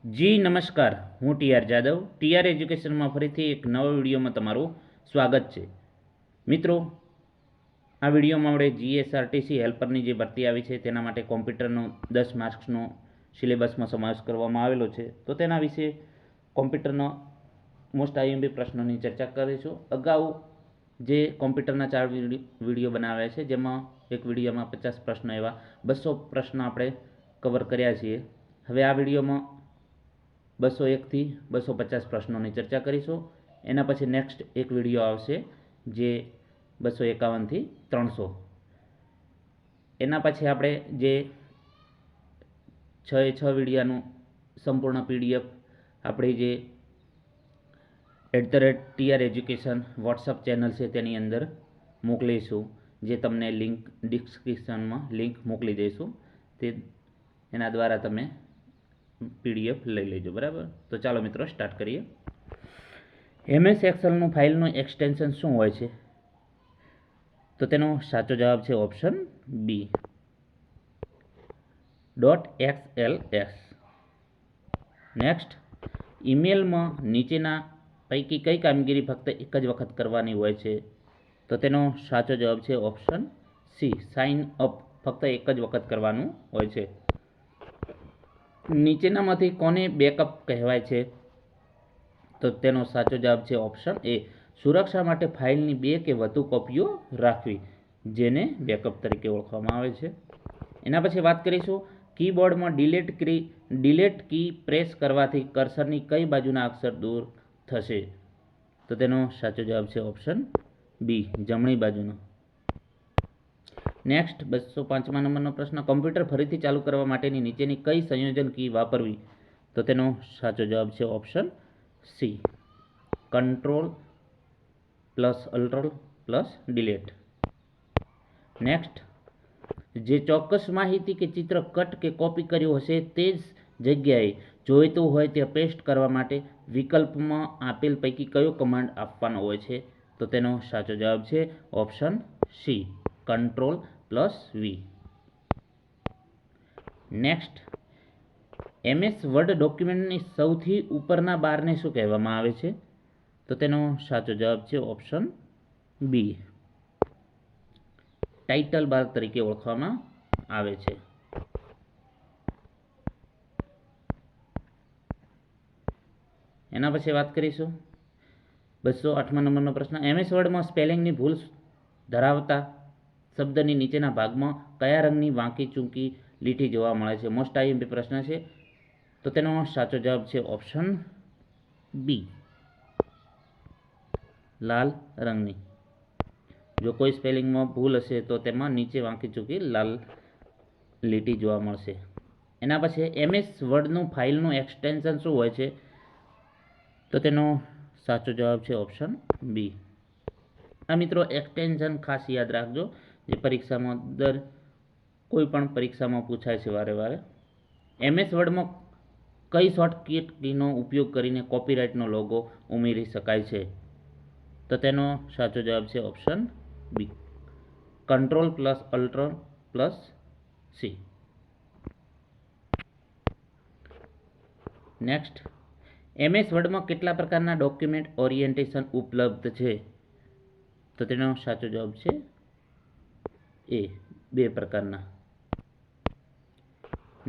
જી નમસ્કાર, હું TR Jadav. TR એજ્યુકેશનમાં ફરીથી એક નવા વિડીયોમાં તમારું સ્વાગત છે. મિત્રો, આ વિડીયોમાં આપણે જીએસઆરટીસી હેલ્પરની જે ભરતી આવી છે તેના માટે કોમ્પ્યુટરનો 10 માર્ક્સનો સિલેબસમાં સમાવેશ કરવામાં આવેલો છે. તો તેના વિશે કોમ્પ્યુટરનો મોસ્ટ આઈએમપી પ્રશ્નોની ચર્ચા કરીશું. અગાઉ જે કોમ્પ્યુટરના 4 વિડીયો બનાવ્યા છે, જેમાં એક વિડીયોમાં 50 પ્રશ્નો એવા 200 પ્રશ્નો આપણે કવર કર્યા છીએ. હવે આ વિડીયોમાં 201 થી 250 પ્રશ્નોની ચર્ચા કરીશું. એના પછી નેક્સ્ટ એક વિડીયો આવશે જે 251 થી 300. એના પછી આપણે જે 6 વિડીયોનું સંપૂર્ણ પીડીએફ આપણી જે @TR એજ્યુકેશન વોટ્સઅપ ચેનલ છે તેની અંદર મોકલીશું, જે તમને લિંક ડિસ્ક્રિપ્શનમાં લિંક મોકલી દઈશું. તે એના દ્વારા તમે પીડીએફ લઈ લેજો. બરાબર, તો ચાલો મિત્રો સ્ટાર્ટ કરીએ. MS એક્સેલનું ફાઇલનું એક્સટેન્શન શું હોય છે? તો તેનો સાચો જવાબ છે ઓપ્શન બી, .xls. નેક્સ્ટ, ઈમેલમાં નીચેના પૈકી કઈ કામગીરી ફક્ત એક જ વખત કરવાની હોય છે? તો તેનો સાચો જવાબ છે ઓપ્શન સી, સાઇન અપ ફક્ત એક જ વખત કરવાનું હોય છે. નીચેનામાંથી કોને બેકઅપ કહેવાય છે? તો તેનો સાચો જવાબ છે ઓપ્શન એ, સુરક્ષા માટે ફાઇલની 2 કે વધુ કોપીઓ રાખવી, જેને બેકઅપ તરીકે ઓળખવામાં આવે છે. એના પછી વાત કરીશું કીબોર્ડમાં ડિલીટ કી પ્રેસ કરવાથી કર્સરની કઈ બાજુના અક્ષર દૂર થશે? તો તેનો સાચો જવાબ છે ઓપ્શન બી, જમણી બાજુનો. નેક્સ્ટ 205મા નંબરનો પ્રશ્ન, કોમ્પ્યુટર ફરીથી ચાલુ કરવા માટેની નીચેની કઈ સંયોજન કી વાપરવી? તો તેનો સાચો જવાબ છે ઓપ્શન સી, Ctrl+Alt+Delete. નેક્સ્ટ, જે ચોક્કસ માહિતી કે ચિત્ર કટ કે કોપી કર્યું હશે તે જ જગ્યાએ જોઈતું હોય તે પેસ્ટ કરવા માટે વિકલ્પમાં આપેલ પૈકી કયો કમાન્ડ આપવાનો હોય છે? તો તેનો સાચો જવાબ છે option C, Ctrl+V. Next, MS word ડોક્યુમેન્ટની સૌથી ઉપરના બારને શું કહેવામાં આવે છે? તો તેનો સાચો જવાબ છે ઓપ્શન બી, ટાઇટલ બાર તરીકે ઓળખવામાં આવે છે. એના પછી વાત કરીશું 208મા નંબરનો પ્રશ્ન, MS વર્ડમાં સ્પેલિંગની ભૂલ ધરાવતા શબ્દની નીચેના ભાગમાં કયા રંગની વાંકી ચૂંકી લીટી જોવા મળે છે? મોસ્ટ આઈએમપી પ્રશ્ન છે. તો તેનો સાચો જવાબ છે ઓપ્શન બી, લાલ રંગની. જો કોઈ સ્પેલિંગમાં ભૂલ હશે તો તેમાં નીચે વાંકી ચૂકી લાલ લીટી જોવા મળશે. એના પછી MS વર્ડનું ફાઇલનું એક્સટેન્શન શું હોય છે? તો તેનો સાચો જવાબ છે ઓપ્શન બી. આ મિત્રો એક્સટેન્શન ખાસ યાદ રાખજો, જે પરીક્ષામાં કોઈ પણ પરીક્ષામાં પૂછાય છે વારે વારે. MS વર્ડમાં કઈ શોર્ટકટ કીનો ઉપયોગ કરીને કોપીરાઇટનો લોગો ઉમેરી શકાય છે? તો તેનો સાચો જવાબ છે option B, Ctrl+Alt+C. Next, MS વર્ડમાં કેટલા પ્રકારના ડોક્યુમેન્ટ ઓરિએન્ટેશન ઉપલબ્ધ છે? તો તેનો સાચો જવાબ છે એ, 2 પ્રકારના.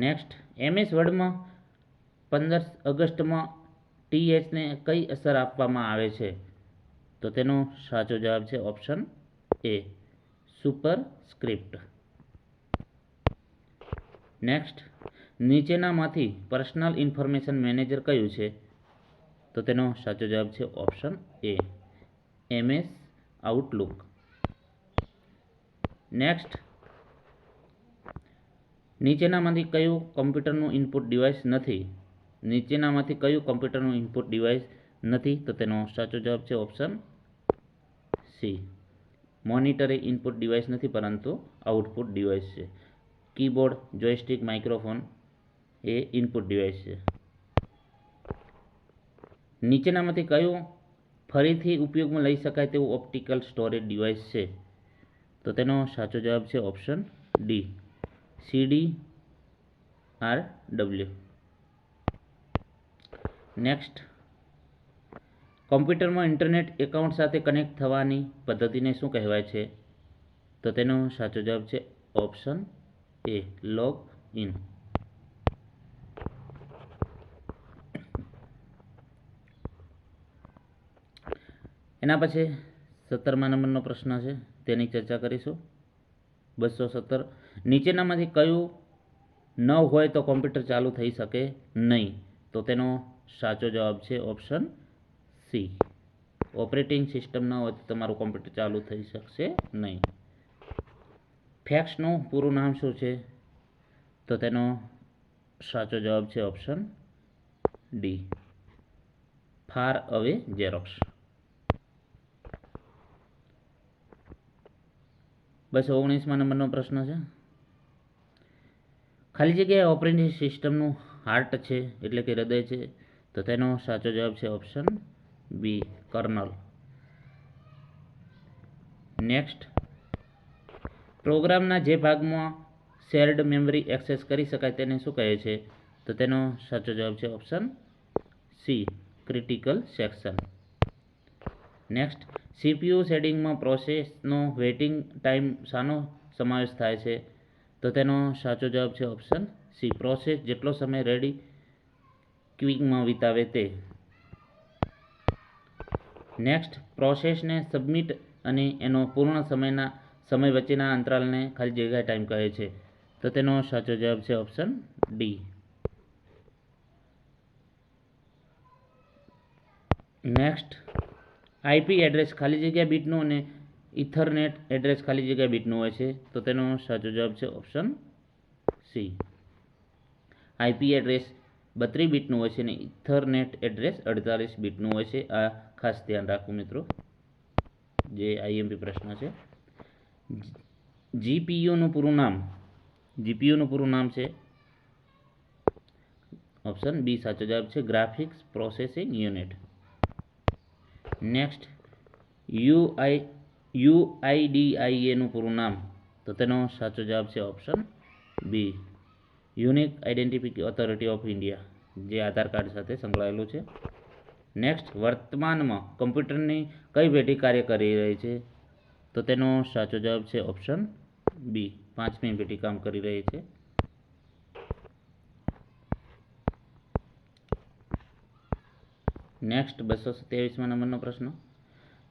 નેક્સ્ટ, MS વર્ડમાં 15 ઓગસ્ટમાં THને કઈ અસર આપવામાં આવે છે? તો તેનો સાચો જવાબ છે ઓપ્શન એ, સુપરસ્ક્રિપ્ટ. નેક્સ્ટ, નીચેનામાંથી પર્સનલ ઇન્ફોર્મેશન મેનેજર કયું છે? તો તેનો સાચો જવાબ છે option A, MS Outlook. Next, નીચેનામાંથી કયું કમ્પ્યુટરનું ઇનપુટ ડિવાઇસ નથી? નીચેનામાંથી કયું કમ્પ્યુટરનું ઇનપુટ ડિવાઇસ નથી? તો તેનો સાચો જવાબ છે ઓપ્શન સી, મોનિટર એ ઇનપુટ ડિવાઇસ નથી પરંતુ આઉટપુટ ડિવાઇસ છે. કીબોર્ડ, જોયસ્ટિક, માઇક્રોફોન એ ઇનપુટ ડિવાઇસ છે. નીચેનામાંથી કયું ફરીથી ઉપયોગમાં લઈ શકાય તેવું ઓપ્ટિકલ સ્ટોરેજ ડિવાઇસ છે? તો તેનો સાચો જવાબ છે ઓપ્શન ડી, CD-RW. નેક્સ્ટ, કોમ્પ્યુટરમાં ઇન્ટરનેટ એકાઉન્ટ સાથે કનેક્ટ થવાની પદ્ધતિને શું કહેવાય છે? તો તેનો સાચો જવાબ છે ઓપ્શન એ, લોગ ઇન. એના પછી 17મા નંબરનો પ્રશ્ન છે, તેની ચર્ચા કરીશું. 217, નીચેનામાંથી કયું ન હોય તો કોમ્પ્યુટર ચાલુ થઈ શકે નહીં? તો તેનો સાચો જવાબ છે ઓપ્શન સી, ઓપરેટિંગ સિસ્ટમ ન હોય તો તમારું કોમ્પ્યુટર ચાલુ થઈ શકશે નહીં. ફેક્સનું પૂરું નામ શું છે? તો તેનો સાચો જવાબ છે option D, far away xerox. 219મા નંબરનો પ્રશ્ન છે, ખાલી જગ્યાએ ઓપરેટિંગ સિસ્ટમનું હાર્ટ છે એટલે કે હૃદય છે? તો તેનો સાચો જવાબ છે ઓપ્શન બી, કર્નલ. નેક્સ્ટ, પ્રોગ્રામના જે ભાગમાં શેર્ડ મેમરી એક્સેસ કરી શકાય તેને શું કહે છે? તો તેનો સાચો જવાબ છે option C, critical section. Next, CPU શેડિંગમાં પ્રોસેસનો વેઇટિંગ ટાઈમ શાનો સમાવેશ થાય છે? તો તેનો સાચો જવાબ છે ઓપ્શન સી, પ્રોસેસ જેટલો સમય રેડી ક્યુઇંગમાં વિતાવે તે. નેક્સ્ટ, પ્રોસેસને સબમિટ અને એનો પૂર્ણ સમય વચ્ચેના અંતરાલને ખાલી જગ્યા ટાઈમ કહે છે? તો તેનો સાચો જવાબ છે option D. Next, IP address ખાલી જગ્યા બીટનું અને ઇથરનેટ એડ્રેસ ખાલી જગ્યા બીટનું હોય છે? તો તેનો સાચો જવાબ છે ઓપ્શન સી, આઈપી એડ્રેસ 32 બીટનું હોય છે અને ઇથરનેટ એડ્રેસ 48 બીટનું હોય છે. આ ખાસ ધ્યાન રાખવું મિત્રો, જે આઈએમપી પ્રશ્ન છે. જીપીયુનું પૂરું નામ છે ઓપ્શન બી, સાચો જવાબ છે ગ્રાફિક્સ પ્રોસેસિંગ યુનિટ. નેક્સ્ટ, યુઆઈડીઆઈએનું પૂરું નામ? તો તેનો સાચો જવાબ છે option B, unique identification authority of India, જે આધાર કાર્ડ સાથે સંકળાયેલું છે. નેક્સ્ટ, વર્તમાનમાં કમ્પ્યુટરની કઈ પેઢી કાર્ય કરી રહી છે? તો તેનો સાચો જવાબ છે ઓપ્શન બી, 5મી પેઢી કામ કરી રહી છે. નેક્સ્ટ, 227મા નંબરનો પ્રશ્ન,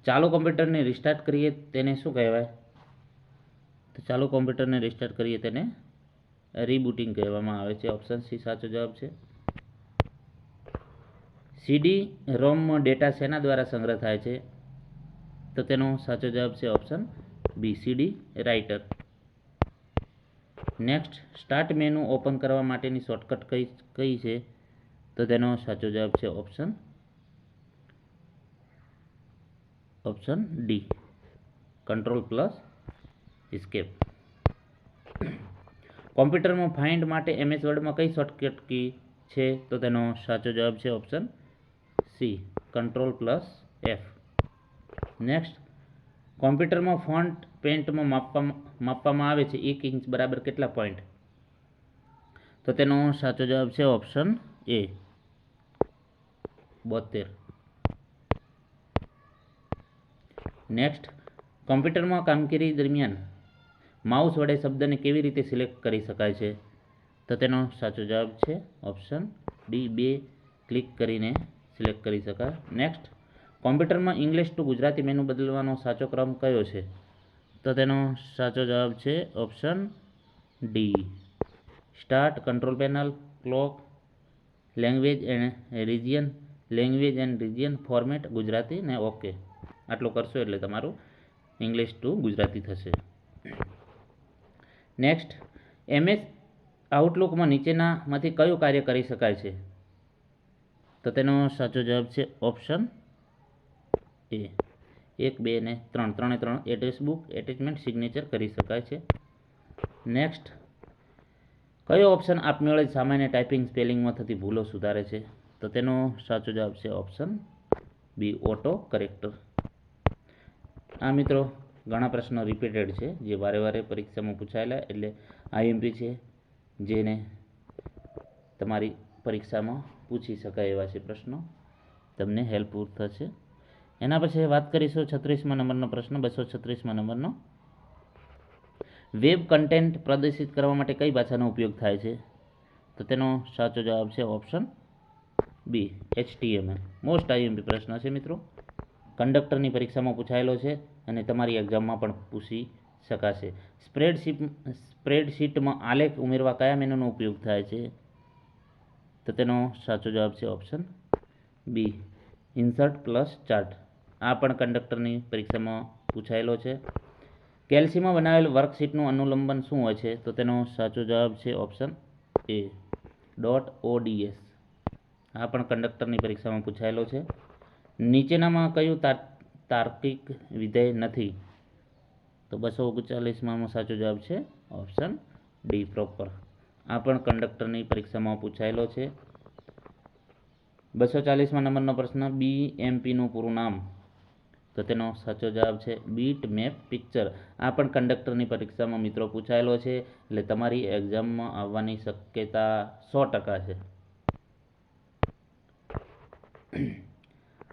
ચાલુ કોમ્પ્યુટરને રિસ્ટાર્ટ કરીએ તેને શું કહેવાય? તો ચાલુ કોમ્પ્યુટરને રિસ્ટાર્ટ કરીએ તેને રીબૂટિંગ કહેવામાં આવે છે. ઓપ્શન સી સાચો જવાબ છે. સીડી રોમમાં ડેટા શેના દ્વારા સંગ્રહ થાય છે? તો તેનો સાચો જવાબ છે option B, CD writer. Next, start menu open કરવા માટેની શોર્ટકટ કઈ છે? તો તેનો સાચો જવાબ છે ઓપ્શન ડી, કંટ્રોલ+ એસ્કેપ. કોમ્પ્યુટરમાં ફાઇન્ડ માટે એમએસ વર્ડમાં કઈ શોર્ટકટ કી છે? તો તેનો સાચો જવાબ છે ઓપ્શન સી, કંટ્રોલ+F. નેક્સ્ટ, કોમ્પ્યુટરમાં ફોન્ટ પેન્ટમાં માપવામાં આવે છે 1 ઇંચ બરાબર કેટલા પોઈન્ટ? તો તેનો સાચો જવાબ છે ઓપ્શન એ, 72. નેક્સ્ટ, કોમ્પ્યુટરમાં કામગીરી દરમિયાન માઉસ વડે શબ્દને કેવી રીતે સિલેક્ટ કરી શકાય છે? તો તેનો સાચો જવાબ છે ઓપ્શન ડી, 2 ક્લિક કરીને સિલેક્ટ કરી શકાય. નેક્સ્ટ, કોમ્પ્યુટરમાં ઇંગ્લિશ ટુ ગુજરાતી મેનુ બદલવાનો સાચો ક્રમ કયો છે? તો તેનો સાચો જવાબ છે option D, start, control panel, clock, language and region, format Gujarati ને ઓકે. આટલું કરશો એટલે તમારું ઇંગ્લિશ ટુ ગુજરાતી થશે. નેક્સ્ટ, એમએસ આઉટલુકમાં નીચેનામાંથી કયું કાર્ય કરી શકાય છે? તો તેનો સાચો જવાબ છે ઓપ્શન એ, 1, 2 ને 3, 3 એડ્રેસ બુક, એટેચમેન્ટ, સિગ્નેચર કરી શકાય છે. નેક્સ્ટ, કયો ઓપ્શન આપમેળે સામાન્ય ટાઈપિંગ સ્પેલિંગમાં થતી ભૂલો સુધારે છે? તો તેનો સાચો જવાબ છે ઓપ્શન બી, ઓટો કરેક્ટર. આ મિત્રો ઘણા પ્રશ્નો રિપીટેડ છે, જે વારે પરીક્ષામાં પૂછાયેલા, એટલે આઈએમપી છે, જેને તમારી પરીક્ષામાં પૂછી શકાય એવા છે પ્રશ્નો, તમને હેલ્પફુલ થશે. એના પછી વાત કરીશું 36મા નંબરનો પ્રશ્ન, 236મા નંબરનો. વેબ કન્ટેન્ટ પ્રદર્શિત કરવા માટે કઈ ભાષાનો ઉપયોગ થાય છે? તો તેનો સાચો જવાબ છે option B, HTML. Most IMP પ્રશ્ન છે મિત્રો, કંડક્ટરની પરીક્ષામાં પૂછાયેલો છે અને તમારી એક્ઝામમાં પણ પૂછી શકાશે. સ્પ્રેડશીટમાં આલેખ ઉમેરવા કયા મેનુનો ઉપયોગ થાય છે? તો તેનો સાચો જવાબ છે option B, insert plus chart. આ પણ કંડક્ટરની પરીક્ષામાં પૂછાયેલો છે. કેલ્સીમાં બનાવેલ વર્કશીટનું અનુલંબન શું હોય છે? તો તેનો સાચો જવાબ છે ઓપ્શન એ, .ods. આ પણ કંડક્ટરની પરીક્ષામાં પૂછાયેલો છે. નીચેનામાં કયું તાર્કિક વિધેય નથી? તો 239માં સાચો જવાબ છે ઓપ્શન ડી, પ્રોપર. આ પણ કંડક્ટરની પરીક્ષામાં પૂછાયેલો છે. 240મા નંબરનો પ્રશ્ન, BMPનું પૂરું નામ? તો તેનો સાચો જવાબ છે બીટ મેપ પિક્ચર. આ પણ કંડક્ટરની પરીક્ષામાં મિત્રો પૂછાયેલો છે, એટલે તમારી એક્ઝામમાં આવવાની શક્યતા 100% છે.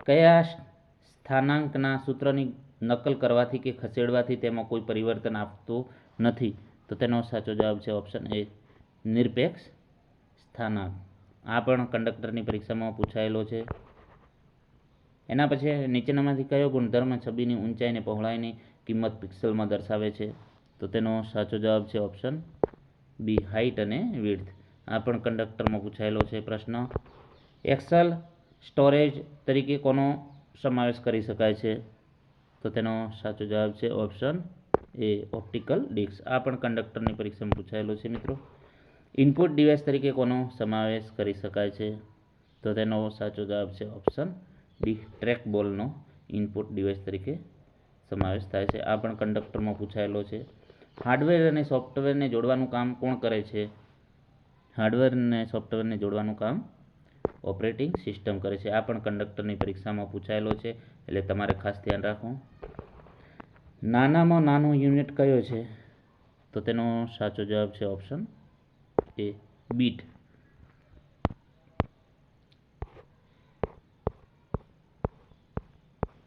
કયા સ્થાનાંકના સૂત્રની નકલ કરવાથી કે ખસેડવાથી તેમાં કોઈ પરિવર્તન આપતું નથી? તો તેનો સાચો જવાબ છે ઓપ્શન એ, નિરપેક્ષ સ્થાનાંક. આ પણ કંડક્ટરની પરીક્ષામાં પૂછાયેલો છે. એના પછી નીચેનામાંથી કયો ગુણધર્મ છબીની ઊંચાઈ અને પહોળાઈની કિંમત પિક્સલમાં દર્શાવે છે? તો તેનો સાચો જવાબ છે ઓપ્શન બી, હાઇટ અને વિડ્થ. આ પણ કંડક્ટરમાં પૂછાયેલો છે પ્રશ્ન. એક્સેલ સ્ટોરેજ તરીકે કોનો સમાવેશ કરી શકાય છે? તો તેનો સાચો જવાબ છે ઓપ્શન એ, ઓપ્ટિકલ ડિસ્ક. આ પણ કંડક્ટરની પરીક્ષામાં પૂછાયેલો છે મિત્રો. ઇનપુટ ડિવાઇસ તરીકે કોનો સમાવેશ કરી શકાય છે? તો તેનો સાચો જવાબ છે ઓપ્શન ડી, ટ્રેક બોલનો ઇનપુટ ડિવાઇસ તરીકે સમાવેશ થાય છે. આ પણ કંડક્ટરમાં પૂછાયેલો છે. હાર્ડવેર અને સોફ્ટવેરને જોડવાનું કામ કોણ કરે છે? હાર્ડવેર અને સોફ્ટવેરને જોડવાનું કામ ઓપરેટિંગ સિસ્ટમ કરે છે. આ પણ કંડક્ટરની પરીક્ષામાં પૂછાયેલો છે, એટલે તમારે ખાસ ધ્યાન રાખવું. નાનામાં નાનો યુનિટ કયો છે? તો તેનો સાચો જવાબ છે ઓપ્શન એ, બીટ.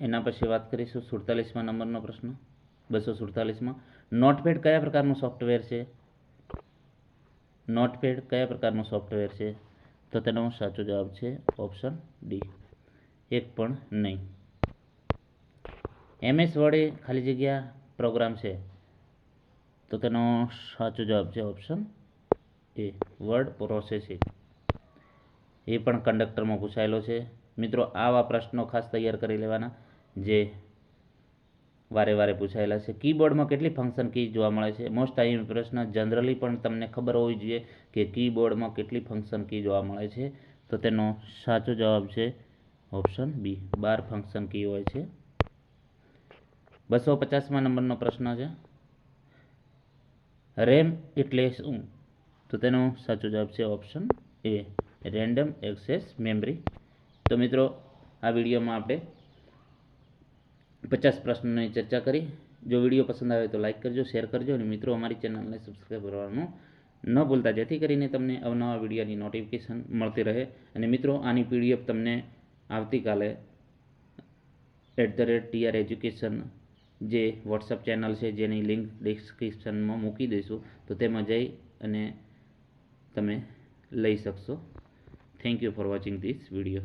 એના પછી વાત કરીશું 47મા નંબરનો પ્રશ્ન, 247માં. નોટપેડ કયા પ્રકારનું સોફ્ટવેર છે? નોટપેડ કયા પ્રકારનું સોફ્ટવેર છે? તો તેનો સાચો જવાબ છે ઓપ્શન ડી, એક પણ નહીં. MS વર્ડ એ ખાલી જગ્યા પ્રોગ્રામ છે? તો તેનો સાચો જવાબ છે ઓપ્શન એ, વર્ડ પ્રોસેસિંગ. એ પણ કંડક્ટરમાં પૂછાયેલો છે. મિત્રો આવા પ્રશ્નો ખાસ તૈયાર કરી લેવાના જે વારે વારે પૂછાયેલા છે. કીબોર્ડમાં કેટલી ફંક્શન કી જોવા મળે છે? મોસ્ટ આઈએમપી પ્રશ્ન. જનરલી પણ તમને ખબર હોવી જોઈએ કે કીબોર્ડમાં કેટલી ફંક્શન કી જોવા મળે છે? તો તેનો સાચો જવાબ છે ઓપ્શન બી, 12 ફંક્શન કી હોય છે. 250મા નંબરનો પ્રશ્ન છે, રેમ એટલે શું? તો તેનો સાચો જવાબ છે option A, random access memory. તો મિત્રો આ વિડીયોમાં આપણે 50 પ્રશ્નોની ચર્ચા કરી. જો વિડીયો પસંદ આવે તો લાઇક કરજો, શેર કરજો અને મિત્રો અમારી ચેનલને સબસ્ક્રાઈબ કરવાનું ન ભૂલતા, જેથી કરીને તમને અવનવા વિડીયોની નોટિફિકેશન મળતી રહે. અને મિત્રો આની PDF તમને આવતીકાલે @TR એજ્યુકેશન જે વોટ્સઅપ ચેનલ છે, જેની લિંક ડિસ્ક્રિપ્શનમાં મૂકી દઈશું, તો તેમાં જઈ અને તમે લઈ શકશો. Thank you for watching this video.